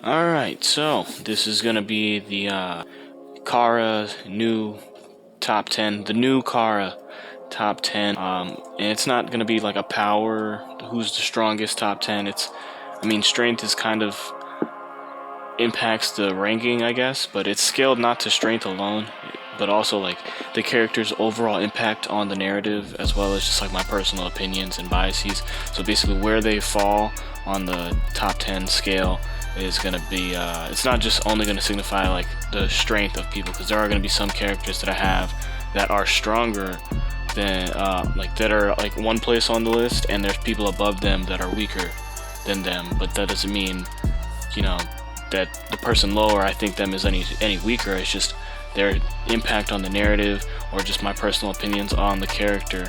Alright, so this is gonna be the Kara new top 10, the new Kara top 10. And it's not gonna be like a power, who's the strongest top 10. Strength is kind of impacts the ranking, I guess, but it's scaled not to strength alone, but also like the character's overall impact on the narrative, as well as just like my personal opinions and biases. So basically, where they fall on the top 10 scale is going to be, it's not just only going to signify like the strength of people, because there are going to be some characters that I have that are stronger than, that are like one place on the list, and there's people above them that are weaker than them, but that doesn't mean, you know, that the person lower, I think them is any weaker. It's just their impact on the narrative, or just my personal opinions on the character,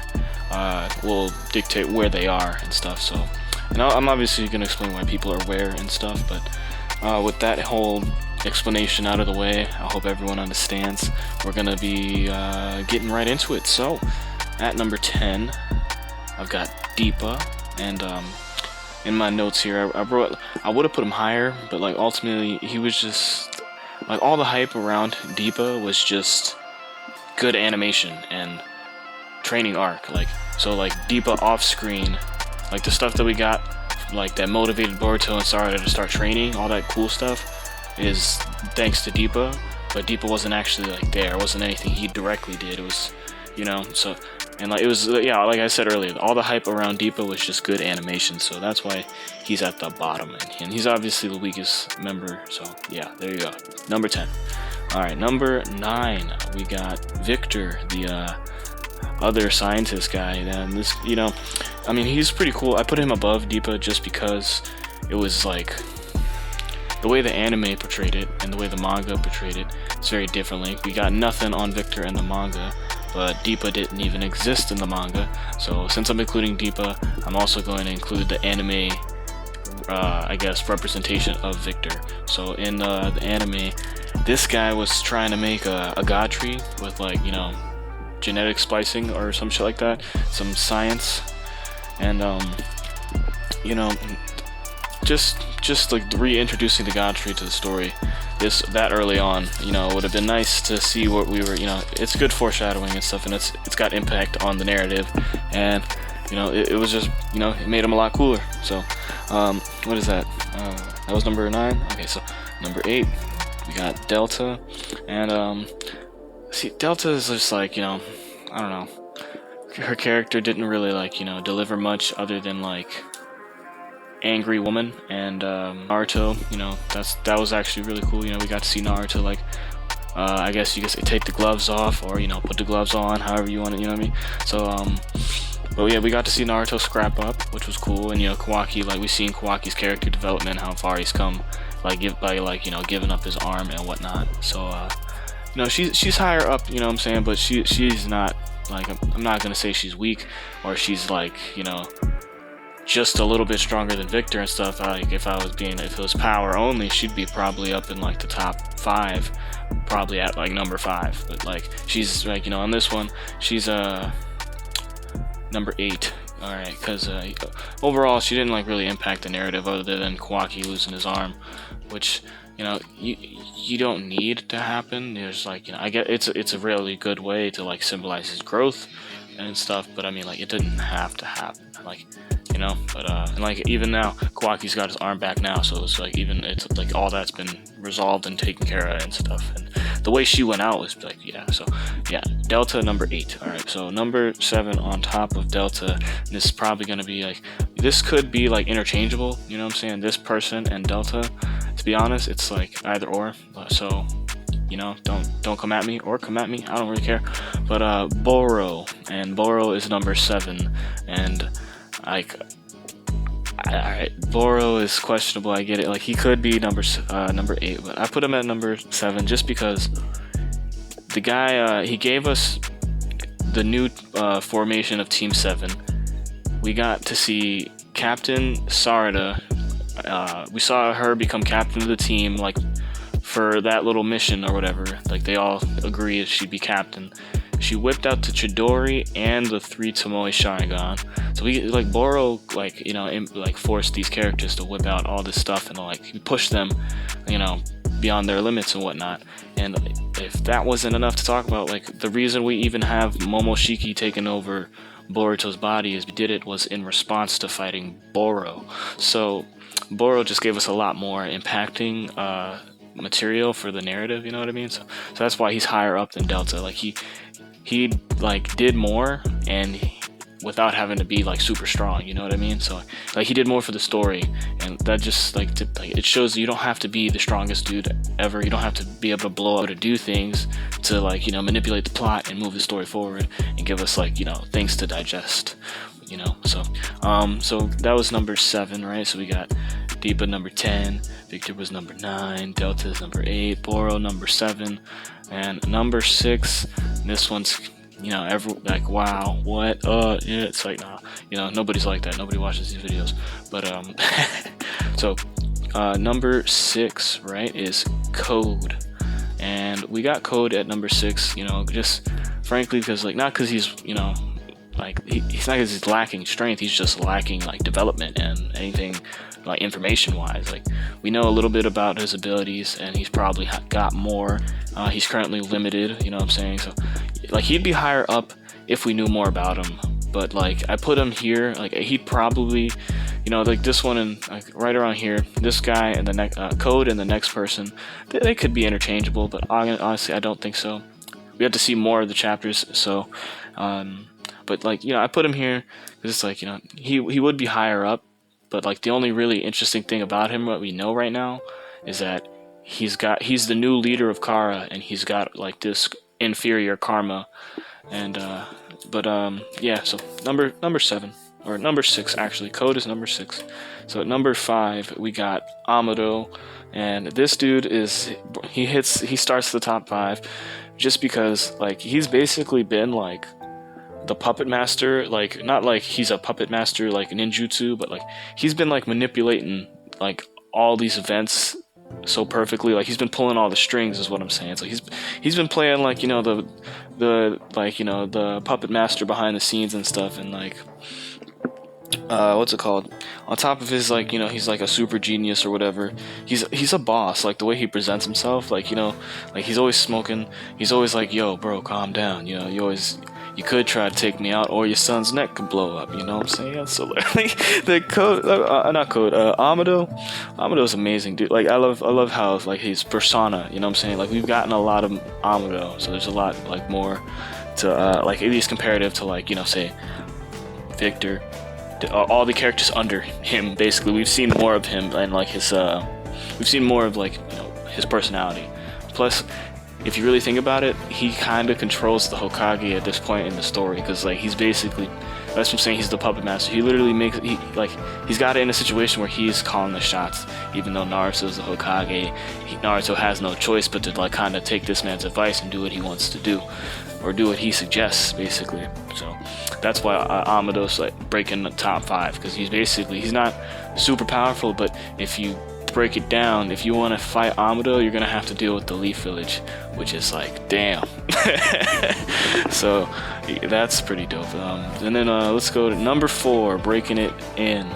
will dictate where they are and stuff. So, and I'm obviously going to explain why people are where and stuff, but with that whole explanation out of the way, I hope everyone understands. We're going to be getting right into it. So, at number 10, I've got Deepa, and in my notes here, I would have put him higher, but like ultimately he was just like, all the hype around Deepa was just good animation and training arc. Like, so like Deepa off screen, like the stuff that we got, like that motivated Boruto and Sarada to start training, all that cool stuff is thanks to Deepa. But Deepa wasn't actually like there. It wasn't anything he directly did. It was, so. And like it was, yeah, like I said earlier, all the hype around Deepa was just good animation, so that's why he's at the bottom, and he's obviously the weakest member. So yeah, there you go. Number 10. All right, number 9, we got Victor, the other scientist guy. And this, he's pretty cool. I put him above Deepa just because it was like the way the anime portrayed it and the way the manga portrayed it. It's very differently. We got nothing on Victor in the manga, but Deepa didn't even exist in the manga. So since I'm including Deepa, I'm also going to include the anime, I guess, representation of Victor. So in the anime, this guy was trying to make a god tree with like, genetic splicing or some shit like that, some science, and just like reintroducing the god tree to the story that early on. It would have been nice to see what we were, it's good foreshadowing and stuff, and it's got impact on the narrative, and it was just, it made him a lot cooler. So what is that? That was number 9. Okay, so number 8, we got Delta, and see, Delta is just like, I don't know, her character didn't really like, deliver much other than like angry woman. And Naruto, that was actually really cool. We got to see Naruto, like, I guess you could say, take the gloves off, or put the gloves on, however you want it, you know what I mean? So but yeah, we got to see Naruto scrap up, which was cool. And Kawaki, like, we've seen Kawaki's character development, how far he's come, like giving up his arm and whatnot. So she's higher up, what I'm saying, but she's not like, I'm not gonna say she's weak, or she's like, just a little bit stronger than Victor and stuff. Like, if it was power only, she'd be probably up in like the top 5, probably at like number 5. But like, she's like, on this one, she's number 8. All right, because overall, she didn't like really impact the narrative other than Kawaki losing his arm, which you don't need to happen. There's like, I get it's a really good way to like symbolize his growth and stuff, but I mean, like, it didn't have to happen, like, but and like, even now Kawaki's got his arm back now, so it's like, it's like all that's been resolved and taken care of and stuff. And the way she went out was like, yeah. So yeah, Delta number 8. All right, so number 7 on top of Delta. This is probably gonna be like, this could be like interchangeable, what I'm saying, this person and Delta. To be honest, it's like either or. So don't come at me, or come at me, I don't really care. But Boro is number 7, and like, alright, Boro is questionable, I get it. Like, he could be number 8, but I put him at number 7 just because the guy, he gave us the new formation of Team 7. We got to see Captain Sarada. We saw her become captain of the team, like, for that little mission or whatever. Like, they all agree she'd be captain, she whipped out the Chidori and the 3 Tomoe Sharingan. So we like Boro, like, you know, like forced these characters to whip out all this stuff and like push them, you know, beyond their limits and whatnot. And if that wasn't enough to talk about, like the reason we even have Momoshiki taking over Boruto's body is we did it was in response to fighting Boro. So Boro just gave us a lot more impacting material for the narrative, you know what I mean? So that's why he's higher up than Delta. Like he like did more and without having to be like super strong, you know what I mean? So like he did more for the story, and that just like it shows that you don't have to be the strongest dude ever. You don't have to be able to blow up or to do things to like, you know, manipulate the plot and move the story forward and give us like, you know, things to digest, you know. So so that was number 7, right? So we got Deepa number 10, Victor was number 9, Delta's number 8, Boro number 7, and number 6, this one's, you know, like, wow, what? Yeah, it's like, nah, you know, nobody's like that. Nobody watches these videos. But so number 6, right, is Code, and we got Code at number 6. You know, just frankly because like not because he's, you know, like he's not because he's lacking strength. He's just lacking like development and anything like information wise. Like we know a little bit about his abilities, and he's probably got more. He's currently limited. You know what I'm saying? So like he'd be higher up if we knew more about him, but like I put him here, like he'd probably, you know, like this one and like right around here, this guy and the next Code and the next person, they could be interchangeable, but honestly I don't think so. We have to see more of the chapters. So but like, you know, I put him here because it's like, you know, he would be higher up, but like the only really interesting thing about him, what we know right now, is that he's the new leader of Kara, and he's got like this inferior karma. And yeah, so number 7, or number 6 actually. Code is number 6. So at number 5 we got Amado, and this dude is he starts the top 5 just because like he's basically been like the puppet master, like not like he's a puppet master like ninjutsu, but like he's been like manipulating like all these events so perfectly. Like he's been pulling all the strings is what I'm saying. So he's been playing like, you know, the like, you know, the puppet master behind the scenes and stuff, and like what's it called, on top of his, like, you know, he's like a super genius or whatever, he's a boss. Like the way he presents himself, like, you know, like he's always smoking, he's always like, yo bro, calm down, you know, you could try to take me out, or your son's neck could blow up, you know what I'm saying? So like the Code, not Code, Amado's amazing, dude. Like I love how like his persona, you know what I'm saying? Like we've gotten a lot of Amado, so there's a lot like more to like at least comparative to like, you know, say Victor, all the characters under him. Basically we've seen more of him, and like his we've seen more of like, you know, his personality. Plus, if you really think about it, he kind of controls the Hokage at this point in the story, because like he's basically, that's what I'm saying, he's the puppet master. He literally he's got it in a situation where he's calling the shots, even though Naruto's the Hokage. Naruto has no choice but to like kind of take this man's advice and do what he wants to do, or do what he suggests, basically. So that's why Amado's like breaking the top 5, because he's not super powerful, but if you break it down, if you want to fight Amado, you're gonna have to deal with the Leaf Village, which is like, damn. So that's pretty dope. And then let's go to number 4, breaking it in.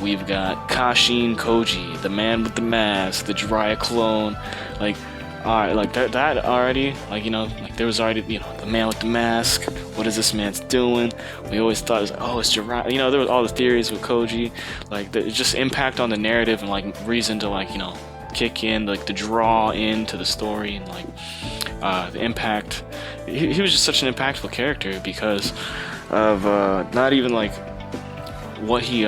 We've got Kashin Koji, the man with the mask, the Jiraiya clone. Like, alright, like that already, like, you know, like there was already, you know, the man with the mask. What is this man's doing? We always thought it was like, oh, it's Jiraiya. You know, there was all the theories with Koji, like just impact on the narrative and like reason to like, you know, kick in, like the draw into the story, and like the impact. He was just such an impactful character because of not even like what he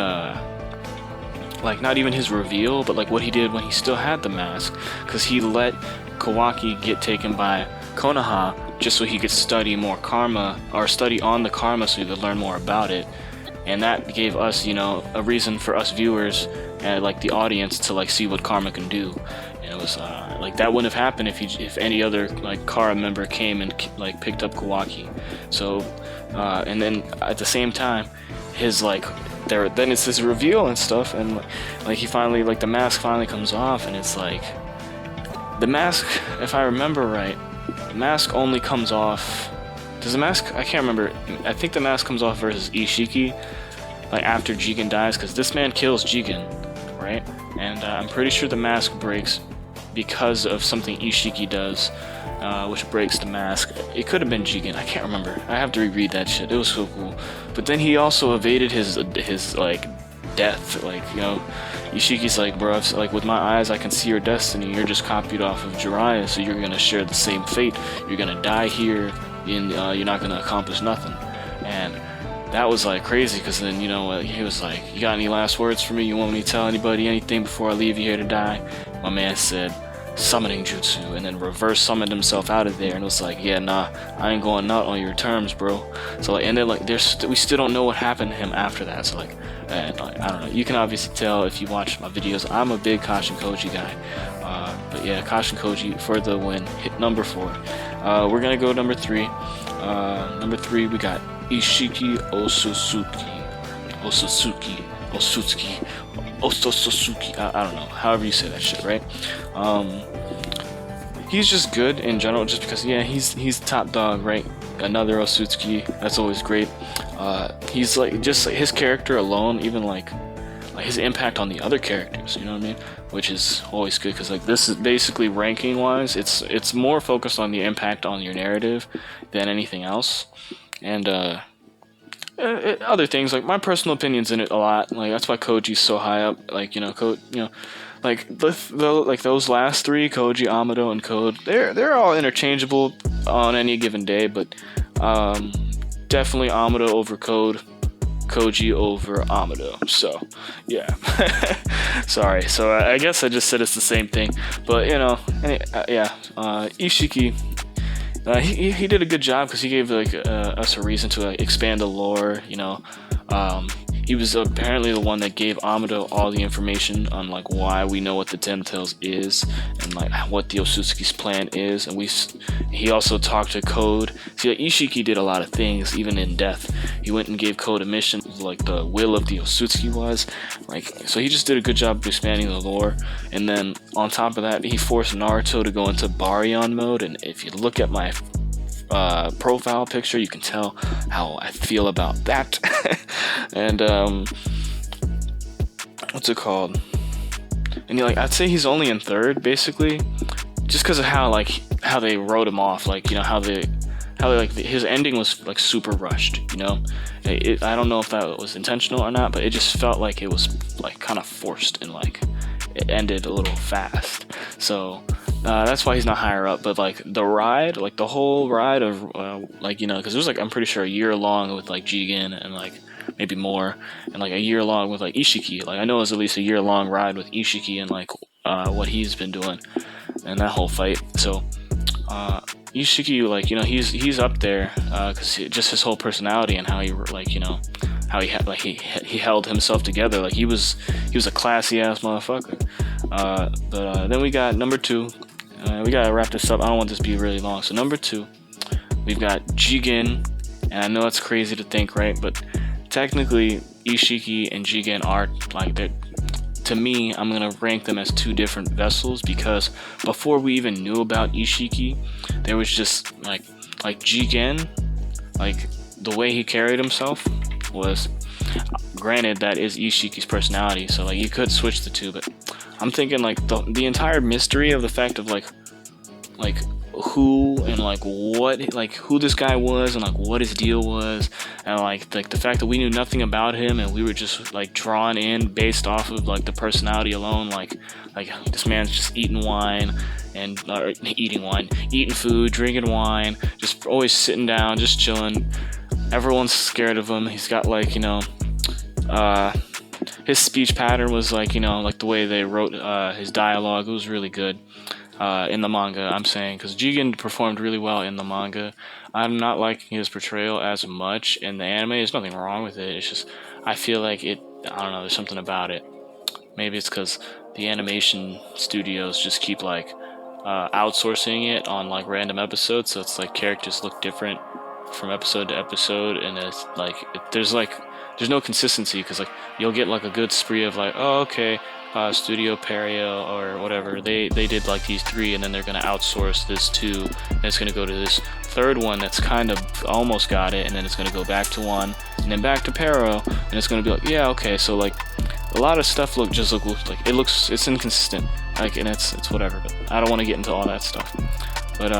like not even his reveal, but like what he did when he still had the mask, because he let Kawaki get taken by Konoha just so he could study more karma, or study on the karma so he could learn more about it. And that gave us, you know, a reason for us viewers and like the audience to like see what karma can do. And it was like that wouldn't have happened if any other like Kara member came and like picked up Kawaki. So and then at the same time, his like then it's his reveal and stuff, and like he finally, like the mask finally comes off, and it's like the mask, if I remember right, the mask only comes off does the mask, I can't remember, I think the mask comes off versus Ishiki, like after Jigen dies, because this man kills Jigen, right? And I'm pretty sure the mask breaks because of something Ishiki does, which breaks the mask. It could have been Jigen, I can't remember. I have to reread that shit. It was so cool. But then he also evaded his like death. Like, you know, Ishiki's like, bro, like with my eyes I can see your destiny. You're just copied off of Jiraiya, so you're gonna share the same fate. You're gonna die here, and you're not gonna accomplish nothing. And that was like crazy, because then, you know, he was like, you got any last words for me? You want me to tell anybody anything before I leave you here to die? My man said, summoning jutsu, and then reverse summoned himself out of there, and it was like, yeah, nah, I ain't going nut on your terms, bro. So like, and then like, we still don't know what happened to him after that. So like, and like, I don't know, you can obviously tell if you watch my videos, I'm a big Kashin Koji guy. But yeah, Kashin Koji for the win. Hit number 4. We're gonna go number 3. Number 3, we got Ishiki Osotsuki, I don't know, however you say that shit, right? He's just good in general, just because, yeah, he's top dog, right? Another Osutsuki, that's always great. He's like, just like his character alone, even like his impact on the other characters, you know what I mean? Which is always good, because like, this is basically ranking wise, it's more focused on the impact on your narrative than anything else. And other things, like my personal opinions in it a lot, like that's why Koji's so high up. Like, you know, like like those last 3, Koji, Amado, and Code, they're all interchangeable on any given day, but definitely Amado over Code, Koji over Amado. So yeah. Sorry, so I guess I just said it's the same thing, but you know, yeah, Ishiki, he did a good job, because he gave like us a reason to like, expand the lore, you know. He was apparently the one that gave Amado all the information on like why we know what the Ten Tails is, and like what the Osutsuki's plan is. And he also talked to Code. See, like, Ishiki did a lot of things, even in death. He went and gave Code a mission, like the will of the Osutsuki was. Like, so he just did a good job of expanding the lore. And then on top of that, he forced Naruto to go into Baryon mode. And if you look at my profile picture, you can tell how I feel about that. And what's it called? And like, I'd say he's only in 3rd, basically, just because of how they wrote him off. Like, you know, how they like, his ending was like super rushed, you know. I don't know if that was intentional or not, but it just felt like it was like kind of forced, and like it ended a little fast. So that's why he's not higher up. But like the ride, like the whole ride of like, you know, because it was like, I'm pretty sure a year long with like Jigen, and like maybe more, and like a year long with like Ishiki. Like, I know it was at least a year long ride with Ishiki, and like what he's been doing and that whole fight. So Ishiki, like, you know, he's up there because just his whole personality, and how he, like, you know, how he held himself together. Like, he was a classy ass motherfucker. But then we got number 2. We gotta wrap this up. I don't want this to be really long. So number 2, we've got Jigen, and I know it's crazy to think, right? But technically, Ishiki and Jigen are like, to me, I'm gonna rank them as 2 different vessels, because before we even knew about Ishiki, there was just like Jigen, like the way he carried himself was, granted, that is Ishiki's personality, so like you could switch the 2, but I'm thinking like the entire mystery of the fact of like who and like what, like who this guy was, and like what his deal was, and like the fact that we knew nothing about him, and we were just like drawn in based off of like the personality alone. Like this man's just eating wine, and eating food, drinking wine, just always sitting down, just chilling. Everyone's scared of him. He's got like, you know, his speech pattern was like, you know, like the way they wrote his dialogue, it was really good. In the manga, I'm saying, because Jigen performed really well in the manga. I'm not liking his portrayal as much in the anime. There's nothing wrong with it. It's just, I feel like I don't know, there's something about it. Maybe it's because the animation studios just keep like outsourcing it on like random episodes, so it's like characters look different from episode to episode, and it's like there's no consistency, because like you'll get like a good spree of like, oh, okay, Studio Perio or whatever, they did like these 3, and then they're gonna outsource this 2, and it's gonna go to this 3rd one that's kind of almost got it, and then it's gonna go back to 1, and then back to Pero, and it's gonna be like, yeah, okay, so like a lot of stuff looks like it's inconsistent, like, and it's whatever, but I don't want to get into all that stuff. But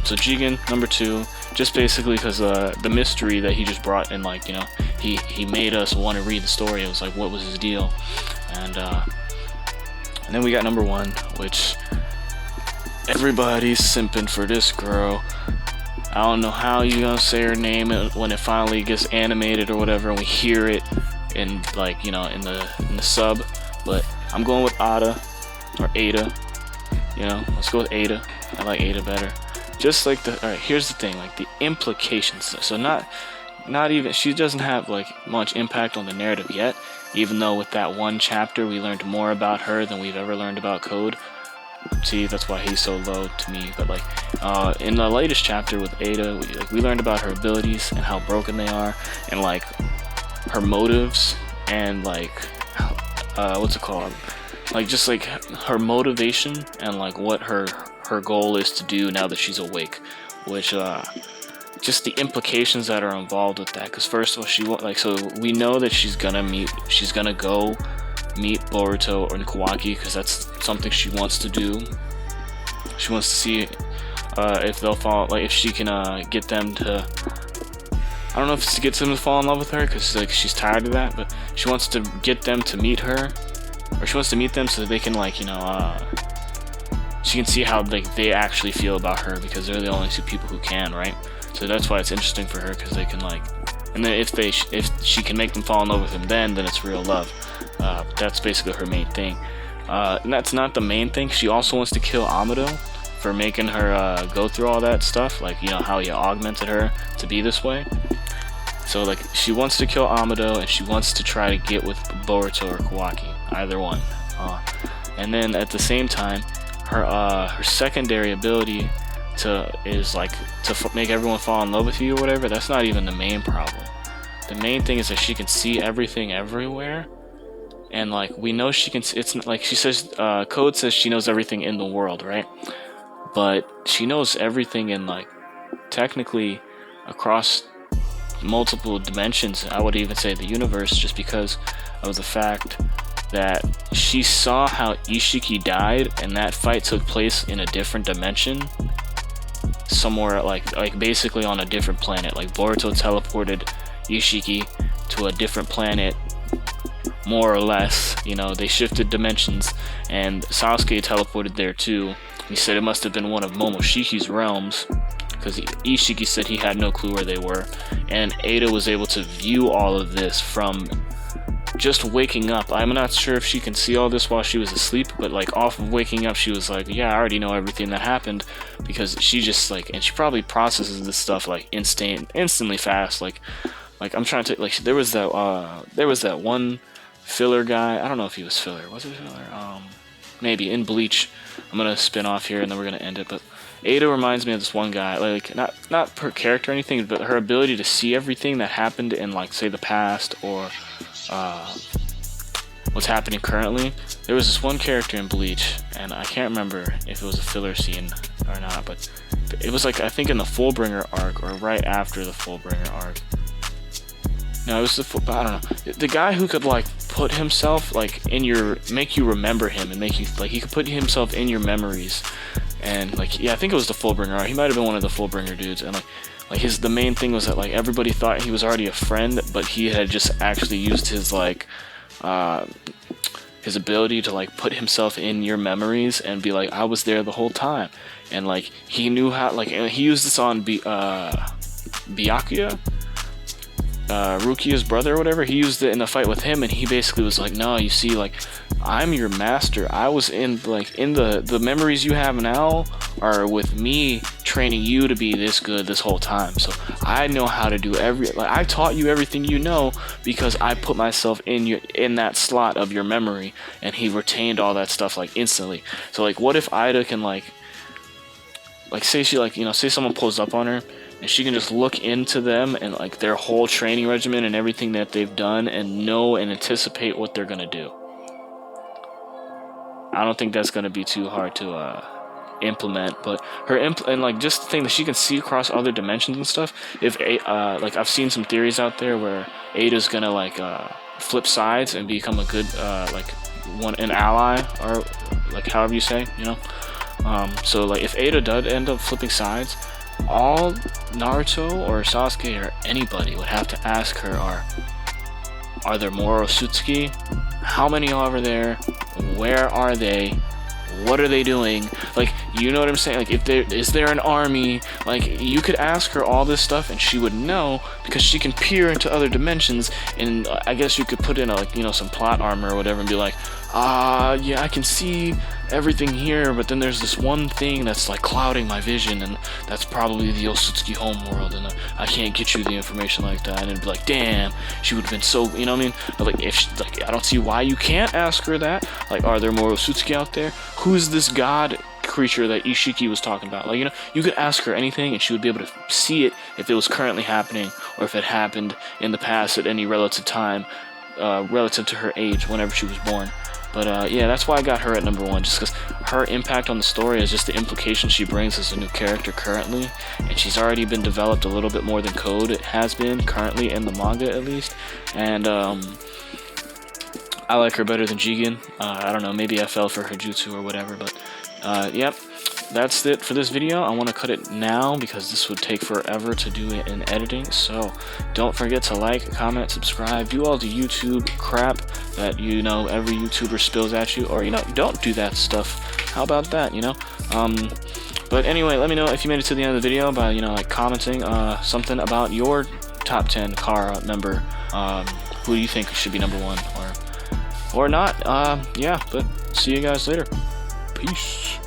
so Jigen number 2, just basically because the mystery that he just brought in, like, you know, he made us want to read the story. It was like, what was his deal? And then we got number 1, which everybody's simping for this girl. I don't know how you gonna say her name when it finally gets animated or whatever, and we hear it in, like, you know, in the sub. But I'm going with Ada or Ada. You know, let's go with Ada. I like Ada better. Just like alright, here's the thing, like the implications. So not even, she doesn't have like much impact on the narrative yet, even though with that 1 chapter we learned more about her than we've ever learned about Code. See, that's why he's so low to me. But like in the latest chapter with Ada, we learned about her abilities and how broken they are, and like her motives, and like what's it called, like just like her motivation, and like what her goal is to do now that she's awake, which just the implications that are involved with that. Because first of all, so we know that she's gonna go meet Boruto or Kawaki, because that's something she wants to do. She wants to see if they'll fall, like if she can get them to, I don't know if it's to get them to fall in love with her, because like she's tired of that, but she wants to get them to meet her, or she wants to meet them so that they can, like, you know, she can see how like they actually feel about her, because they're the only 2 people who can, right? So that's why it's interesting for her, because they can, like, and then if she can make them fall in love with him, then it's real love. That's basically her main thing. And that's not the main thing. She also wants to kill Amado for making her go through all that stuff, like, you know, how he augmented her to be this way. So like she wants to kill Amado, and she wants to try to get with Boruto or Kawaki, either one. And then at the same time, her secondary ability is like to make everyone fall in love with you or whatever. That's not even the main problem. The main thing is that she can see everything everywhere, and like we know she can. It's like she says, Code says she knows everything in the world, right? But she knows everything in, like, technically across multiple dimensions. I would even say the universe, just because of the fact that she saw how Ishiki died, and that fight took place in a different dimension, somewhere like basically on a different planet. Like Boruto teleported Ishiki to a different planet, more or less. You know, they shifted dimensions, and Sasuke teleported there too. He said it must have been one of Momoshiki's realms, because Ishiki said he had no clue where they were, and Ada was able to view all of this from just waking up. I'm not sure if she can see all this while she was asleep, but like off of waking up, she was like, yeah, I already know everything that happened, because she just like, and she probably processes this stuff like instantly fast. Like I'm trying to, like, there was that one filler guy. I don't know if he was filler. Was it filler? Maybe in Bleach. I'm gonna spin off here and then we're gonna end it, but Ada reminds me of this one guy, like not per character or anything, but her ability to see everything that happened in, like, say the past, or what's happening currently. There was this one character in Bleach, and I can't remember if it was a filler scene or not, but it was like, I think in the Fullbringer arc, or right after the Fullbringer arc. No, it was I don't know. The guy who could, like, put himself, like, make you remember him, and make you, like, he could put himself in your memories. And, like, yeah, I think it was the Fullbringer. He might have been one of the Fullbringer dudes. And, like the main thing was that, like, everybody thought he was already a friend, but he had just actually used his, like, his ability to, like, put himself in your memories and be like, I was there the whole time. And, like, he knew how, like, and he used this on Byakuya? Rukia's brother or whatever. He used it in a fight with him, and he basically was like, no, you see, like, I'm your master. I was in the memories you have now are with me training you to be this good this whole time. So I know how to do I taught you everything you know, because I put myself in that slot of your memory, and he retained all that stuff, like, instantly. So, like, what if Ida can, like say she, like, you know, say someone pulls up on her, and she can just look into them and, like, their whole training regimen and everything that they've done, and know and anticipate what they're gonna do. I don't think that's gonna be too hard to implement. But her and like just the thing that she can see across other dimensions and stuff. If like I've seen some theories out there where Ada's gonna like flip sides and become a good like an ally, or like however you say, you know. So like if Ada does end up flipping sides, all Naruto or Sasuke or anybody would have to ask her are there more Osutsuki? How many are there? Where are they? What are they doing? Like, you know what I'm saying? Like, if there is there an army? Like, you could ask her all this stuff and she would know, because she can peer into other dimensions. And I guess you could put in a, like, you know, some plot armor or whatever and be like, yeah, I can see everything here, but then there's this one thing that's like clouding my vision, and that's probably the Osutsuki homeworld, and I can't get you the information like that. And it'd be like, damn, she would have been so, you know what I mean? But like, if she, like, I don't see why you can't ask her that. Like, are there more Osutsuki out there? Who's this god creature that Ishiki was talking about? Like, you know, you could ask her anything and she would be able to see it if it was currently happening, or if it happened in the past at any relative time, relative to her age whenever she was born. But yeah, that's why I got her at number 1, just because her impact on the story is just the implication she brings as a new character currently, and she's already been developed a little bit more than Code has been currently in the manga, at least. And I like her better than Jigen. I don't know, maybe I fell for her jutsu or whatever, but yep. That's it for this video. I want to cut it now because this would take forever to do it in editing. So don't forget to like, comment, subscribe, do all the YouTube crap that, you know, every YouTuber spills at you, or, you know, don't do that stuff. How about that, you know? But anyway, let me know if you made it to the end of the video by, you know, like commenting something about your top 10 Kara member. Who do you think should be number 1 or not? Yeah, but see you guys later. Peace.